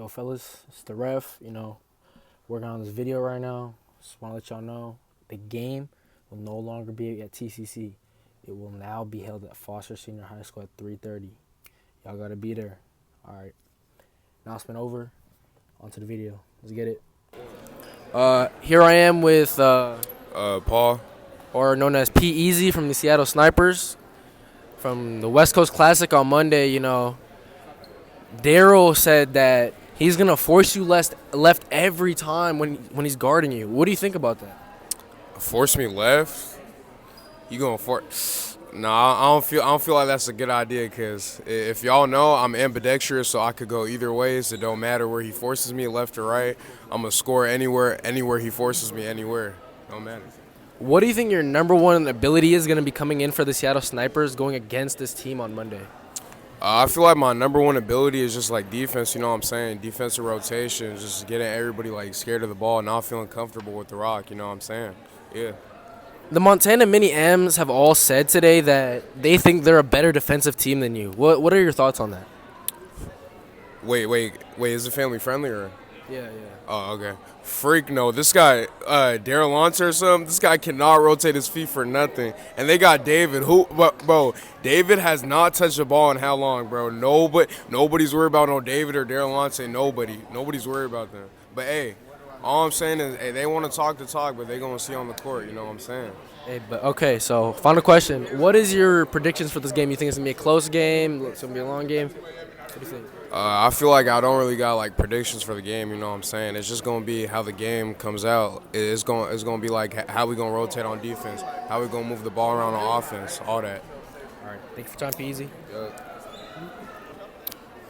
Yo, fellas, it's the ref. Working on this video right now. Just want to let y'all know the game will no longer be at TCC. It will now be held at Foster Senior High School at 3:30. Y'all gotta be there. All right. Announcement over. On to the video. Let's get it. Here I am with Paul. or known as P Easy from the Seattle Snipers, from the West Coast Classic on Monday. Daryl said that he's gonna force you left every time when he's guarding you. What do you think about that? Force me left. You gonna force? Nah, I don't feel like that's a good idea. Cause if y'all know, I'm ambidextrous, so I could go either ways. It don't matter where he forces me, left or right. I'm gonna score anywhere he forces me, anywhere. Don't matter. What do you think your number one ability is gonna be coming in for the Seattle Snipers going against this team on Monday? I feel like my number one ability is just like defense. You know what I'm saying? Defensive rotation, just getting everybody like scared of the ball, not feeling comfortable with the rock. You know what I'm saying? Yeah. The Montana Mini M's have all said today that they think they're a better defensive team than you. What are your thoughts on that? Wait. Is it family friendly or? Yeah. Oh, okay. Freak no. This guy, Daryl Launcher or something, this guy cannot rotate his feet for nothing. And they got David. Bro, David has not touched the ball in how long, bro? Nobody's worried about no David or Daryl Launcher. Nobody's worried about them. But, hey, all I'm saying is, hey, they want to talk the talk, but they're going to see on the court. You know what I'm saying? Okay, so final question. What is your predictions for this game? You think it's going to be a close game? It's going to be a long game? What do you think? I feel like I don't really got like predictions for the game. You know what I'm saying? It's just gonna be how the game comes out. It's gonna be like how we gonna rotate on defense, how we gonna move the ball around on offense, all that. All right, thank you for your time, P Easy. Yeah.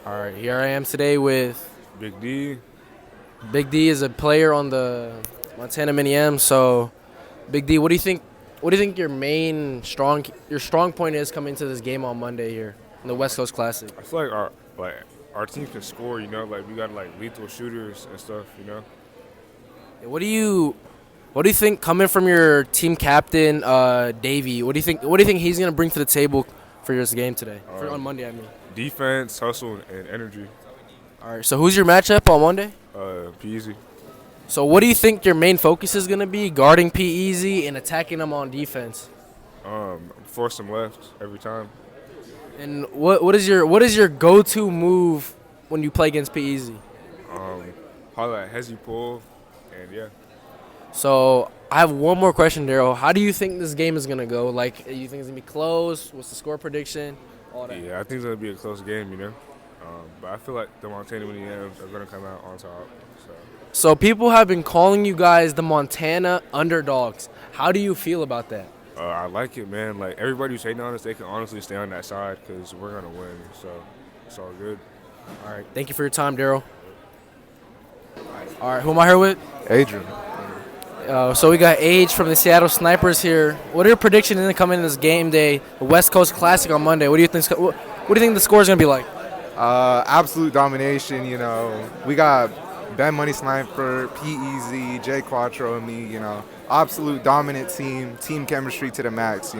All right, here I am today with Big D. Big D is a player on the Montana Mini M. So, Big D, what do you think? What do you think your strong point is coming to this game on Monday here in the West Coast Classic? I feel like our team can score. Like we got like lethal shooters and stuff. What do you think coming from your team captain, Davey? What do you think he's gonna bring to the table for this game today? On Monday, I mean. Defense, hustle, and energy. All right. So who's your matchup on Monday? P Easy. So what do you think your main focus is gonna be? Guarding P Easy and attacking him on defense. Force them left every time. And what is your go-to move when you play against P Easy? Holla at Hezzy pull, and yeah. So I have one more question, Daryl. How do you think this game is gonna go? Like, you think it's gonna be close? What's the score prediction? All that. Yeah, I think it's gonna be a close game. But I feel like the Montana Mini M's are gonna come out on top. So people have been calling you guys the Montana underdogs. How do you feel about that? I like it, man. Like everybody who's hating on us, they can honestly stay on that side because we're gonna win. So it's all good. All right. Thank you for your time, Daryl. All right. Who am I here with? Adrian. So we got Age from the Seattle Snipers here. What are your predictions in coming in this game day, the West Coast Classic on Monday? What do you think the score is gonna be like? Absolute domination. We got Ben Money Sniper, P Easy, Jay Quattro, and me. Absolute dominant team chemistry to the max.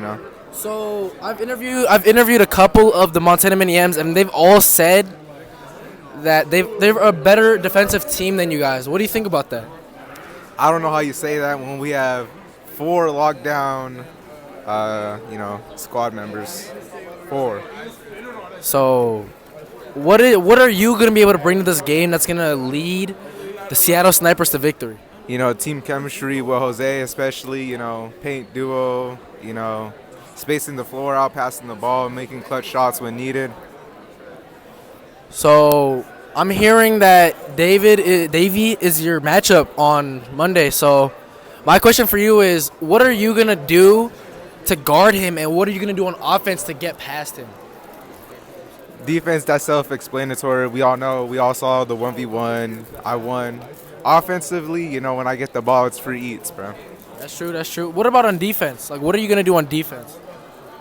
So I've interviewed a couple of the Montana Mini M's, and they've all said that they're a better defensive team than you guys. What do you think about that? I don't know how you say that when we have 4 lockdown, squad members. 4. So, what are you gonna be able to bring to this game that's gonna lead the Seattle Snipers to victory? Team chemistry with Jose, especially. Paint duo. Spacing the floor out, passing the ball, making clutch shots when needed. So I'm hearing that Davey is your matchup on Monday. So my question for you is, what are you gonna do to guard him, and what are you gonna do on offense to get past him? Defense, that's self-explanatory. We all know. We all saw the 1v1. I won. Offensively, when I get the ball, it's free eats, bro. That's true. What about on defense? Like, what are you gonna do on defense?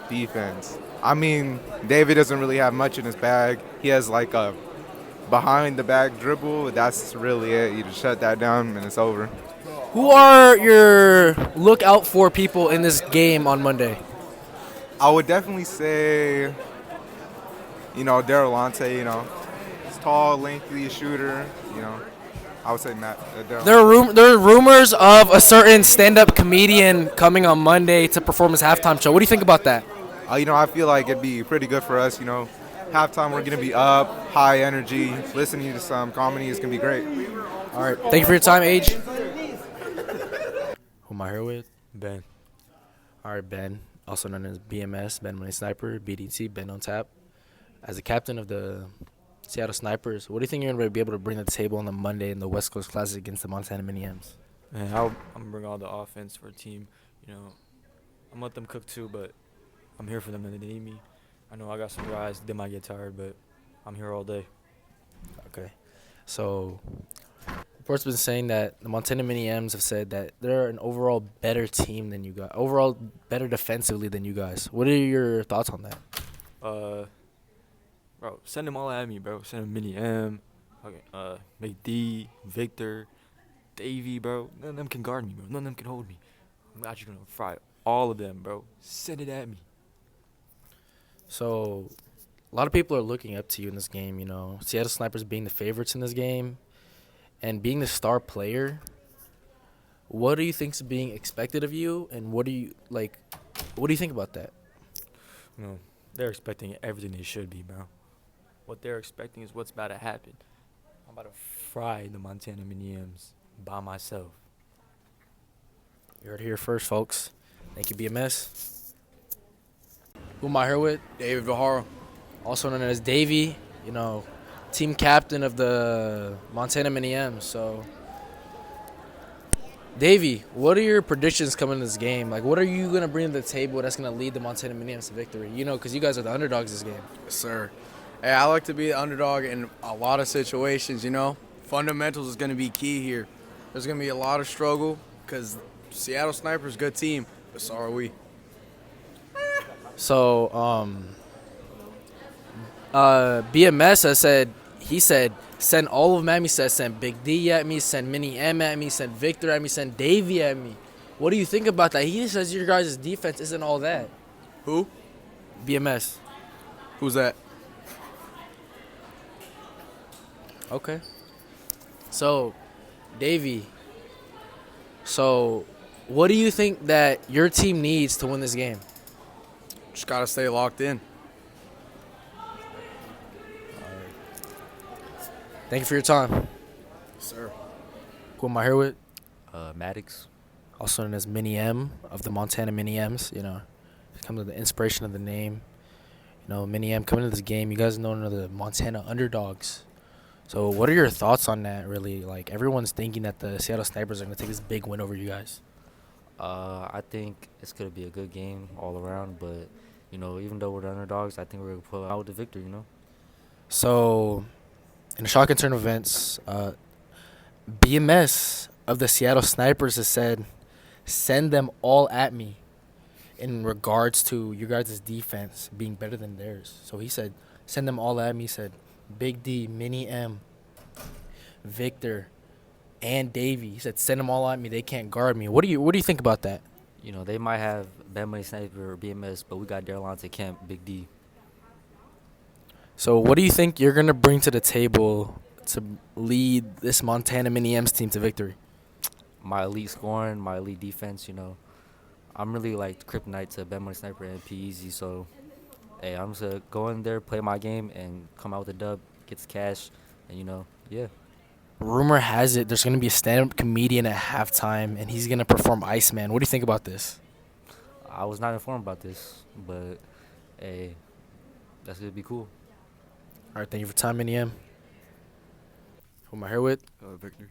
Defense. I mean, David doesn't really have much in his bag. He has like a behind-the-back dribble. That's really it. You just shut that down, and it's over. Who are your look-out for people in this game on Monday? I would definitely say, Daryl Lante, tall, lengthy shooter. I would say Matt. There are rumors of a certain stand-up comedian coming on Monday to perform his halftime show. What do you think about that? I feel like it'd be pretty good for us. Halftime we're gonna be up, high energy. Listening to some comedy is gonna be great. All right. Thank you for your time, Age. Who am I here with? Ben. All right, Ben, also known as BMS, Ben Money Sniper, BDT, Ben on tap. As a captain of the Seattle Snipers, what do you think you're going to be able to bring to the table on the Monday in the West Coast Classic against the Montana Mini M's? Man, I'm going to bring all the offense for a team. I'm going to let them cook too, but I'm here for them when they need me. I know I got some guys, they might get tired, but I'm here all day. Okay. So, reports been saying that the Montana Mini M's have said that they're an overall better team than you guys, overall better defensively than you guys. What are your thoughts on that? Bro, send them all at me, bro. Send them Mini M, McD, Victor, Davey, bro. None of them can guard me, bro. None of them can hold me. I'm actually going to fry all of them, bro. Send it at me. So, a lot of people are looking up to you in this game, Seattle Snipers being the favorites in this game and being the star player. What do you think's being expected of you, and what do you think about that? They're expecting everything they should be, bro. What they're expecting is what's about to happen. I'm about to fry the Montana Mini M's by myself. You heard it here first, folks. Thank you, BMS. Who am I here with? David Vihara. Also known as Davey, team captain of the Montana Mini M's. So, Davey, what are your predictions coming into this game? Like, what are you going to bring to the table that's going to lead the Montana Mini M's to victory? Because you guys are the underdogs this game. Yes, sir. Hey, I like to be the underdog in a lot of situations, Fundamentals is going to be key here. There's going to be a lot of struggle because Seattle Snipers, good team, but so are we. So, BMS he said, send all of them at me. Said, send Big D at me, send Mini M at me, send Victor at me, send Davey at me. What do you think about that? He says your guys' defense isn't all that. Who? BMS. Who's that? Okay. So, Davey. So, what do you think that your team needs to win this game? Just got to stay locked in. Thank you for your time. Yes, sir. Who am I here with? Maddox. Also known as Mini M of the Montana Mini M's. It comes with the inspiration of the name. Mini M coming to this game. You guys know one of the Montana underdogs. So, what are your thoughts on that, really? Like, everyone's thinking that the Seattle Snipers are going to take this big win over you guys. I think it's going to be a good game all around, but, even though we're the underdogs, I think we're going to pull out with the victory, So, in the shock and turn events, BMS of the Seattle Snipers has said, send them all at me in regards to your guys' defense being better than theirs. So, he said, send them all at me. He said, Big D, Mini M, Victor, and Davey. He said, send them all at me. They can't guard me. What do you think about that? They might have Ben Money Sniper or BMS, but we got Darylante Kemp, Big D. So what do you think you're going to bring to the table to lead this Montana Mini M's team to victory? My elite scoring, my elite defense, I'm really like kryptonite to Ben Money Sniper and P-Easy, so hey, I'm just going to go in there, play my game, and come out with a dub, get the cash, and, yeah. Rumor has it there's going to be a stand-up comedian at halftime, and he's going to perform Iceman. What do you think about this? I was not informed about this, but, hey, that's going to be cool. All right, thank you for time, Mini M. Who am I here with? Victor.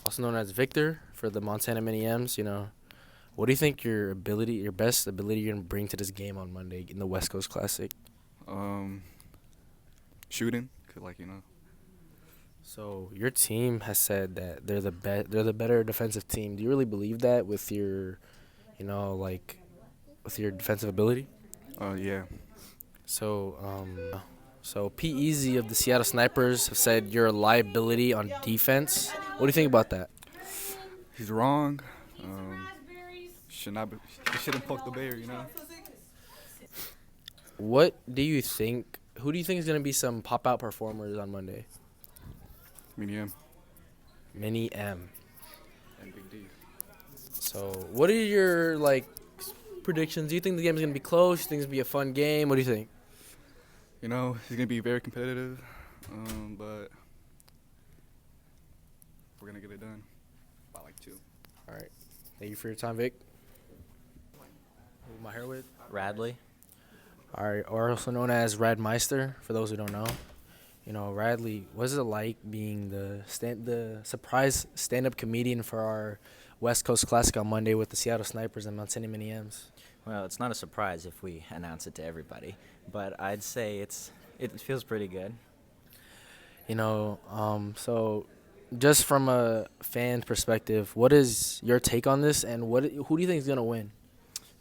Also known as Victor for the Montana Mini M's. What do you think your best ability you're going to bring to this game on Monday in the West Coast Classic? Shooting, So your team has said that they're the better defensive team. Do you really believe that with your, with your defensive ability? Yeah. So P-Easy of the Seattle Snipers have said you're a liability on defense. What do you think about that? He's wrong. He shouldn't poke the bear, What do you think? Who do you think is going to be some pop-out performers on Monday? Mini M. Mini M. And Big D. So, what are your predictions? Do you think the game's gonna be close? Do you think it's gonna be a fun game? What do you think? You know, it's gonna be very competitive, but we're gonna get it done by like 2. All right. Thank you for your time, Vic. Who am I here with? Radley. All right, or also known as Radmeister, for those who don't know. You know, Radley, what's it like being the surprise stand-up comedian for our West Coast Classic on Monday with the Seattle Snipers and Mount Sinai Mini M's? Well, it's not a surprise if we announce it to everybody, but I'd say it feels pretty good. You know, so just from a fan perspective, what is your take on this, and who do you think is gonna win?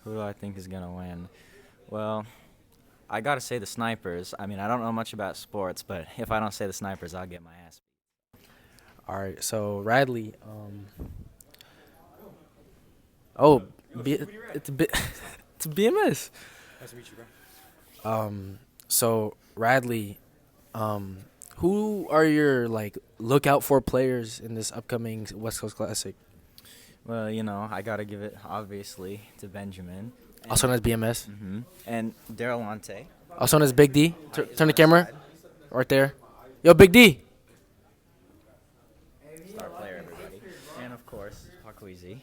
Who do I think is gonna win? Well, I gotta say the Snipers. I mean, I don't know much about sports, but if I don't say the Snipers, I'll get my ass beat. All right, so Radley, it's a bit, it's a BMS. Nice to meet you, bro. So Radley, who are your lookout for players in this upcoming West Coast Classic? Well, you know, I gotta give it obviously to Benjamin. Also known as BMS. And Daryl Lante. Also known as Big D. Turn the camera. Right there. Yo, Big D. Star player, everybody. And of course, Pakuizi.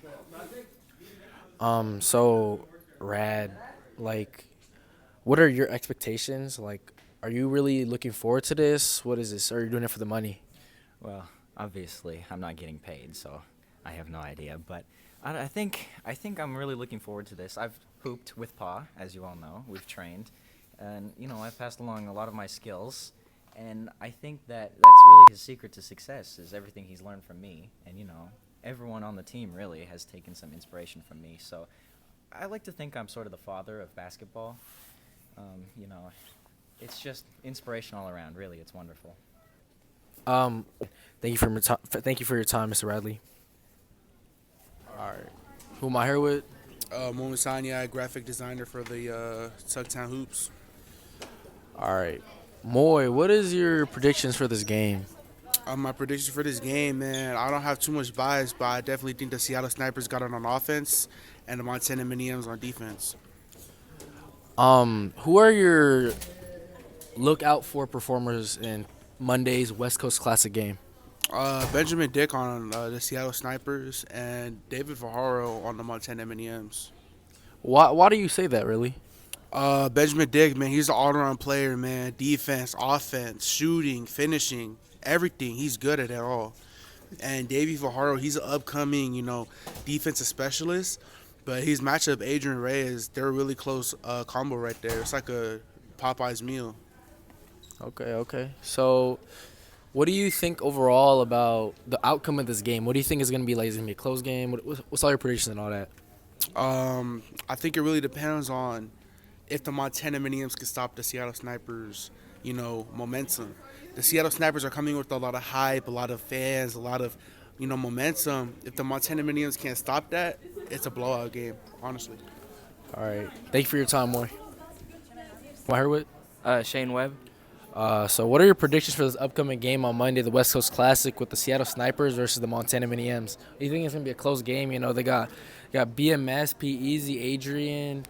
So Rad, what are your expectations? Are you really looking forward to this? What is this? Or are you doing it for the money? Well, obviously, I'm not getting paid, so I have no idea. But I think I'm really looking forward to this. I've hooped with Pa, as you all know. We've trained, and you know, I've passed along a lot of my skills. And I think that's really his secret to success is everything he's learned from me. And you know, everyone on the team really has taken some inspiration from me. So I like to think I'm sort of the father of basketball. You know, it's just inspiration all around. Really, it's wonderful. Thank you for your time, Mr. Radley. All right. Who am I here with? Mohamed Sanya, graphic designer for the Tugtown Hoops. All right. Moy, what is your predictions for this game? My prediction for this game, man, I don't have too much bias, but I definitely think the Seattle Snipers got it on offense and the Montana Mini M's on defense. Who are your lookout for performers in Monday's West Coast Classic game? Benjamin Dick on the Seattle Snipers and David Vajaro on the Montana Mini M's. Why do you say that, really? Benjamin Dick, man, he's an all-around player, man. Defense, offense, shooting, finishing, everything. He's good at it all. And Davey Vajaro, he's an upcoming, defensive specialist. But his matchup, Adrian Reyes, they're a really close combo right there. It's like a Popeye's meal. Okay. So, what do you think overall about the outcome of this game? What do you think is going to be like? Is it going to be a close game? What's all your predictions and all that? I think it really depends on if the Montana Mini M's can stop the Seattle Snipers, momentum. The Seattle Snipers are coming with a lot of hype, a lot of fans, a lot of, momentum. If the Montana Mini M's can't stop that, it's a blowout game, honestly. All right. Thank you for your time, Moy. Am I here with? Shane Webb. So what are your predictions for this upcoming game on Monday, the West Coast Classic with the Seattle Snipers versus the Montana Mini M's? Do you think it's going to be a close game? They got BMS, P-Easy, Adrian,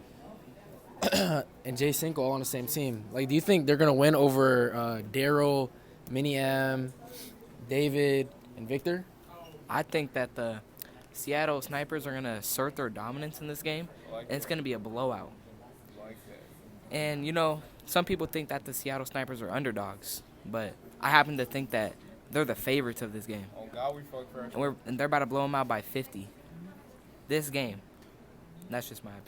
and Jay Cinco all on the same team. Do you think they're going to win over Daryl, Mini M, David, and Victor? I think that the Seattle Snipers are going to assert their dominance in this game, and it's going to be a blowout. And, some people think that the Seattle Snipers are underdogs, but I happen to think that they're the favorites of this game. Oh, God, we fucked first. And they're about to blow them out by 50. This game. That's just my opinion.